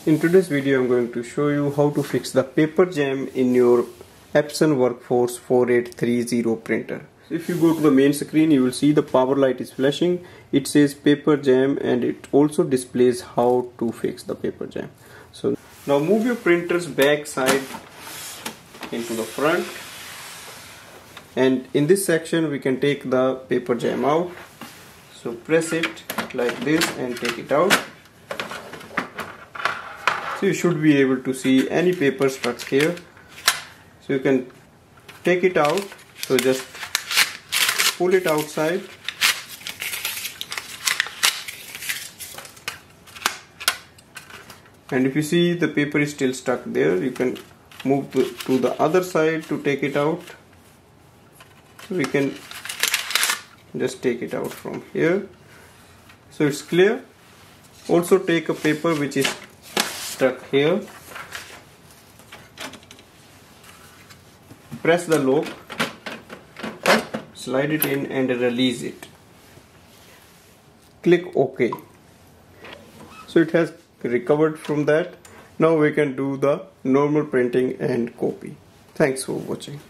In today's video I'm going to show you how to fix the paper jam in your Epson WorkForce 4830 printer. If you go to the main screen, you will see the power light is flashing. It says paper jam and it also displays how to fix the paper jam. So now move your printer's back side into the front, and in this section we can take the paper jam out. So press it like this and take it out. So you should be able to see any paper stuck here. So you can take it out. So just pull it outside. And if you see the paper is still stuck there, you can move to the other side to take it out. So we can just take it out from here. So it's clear. Also take a paper which is stuck here. Press the lock, slide it in and release it. Click OK. So it has recovered from that. Now we can do the normal printing and copy. Thanks for watching.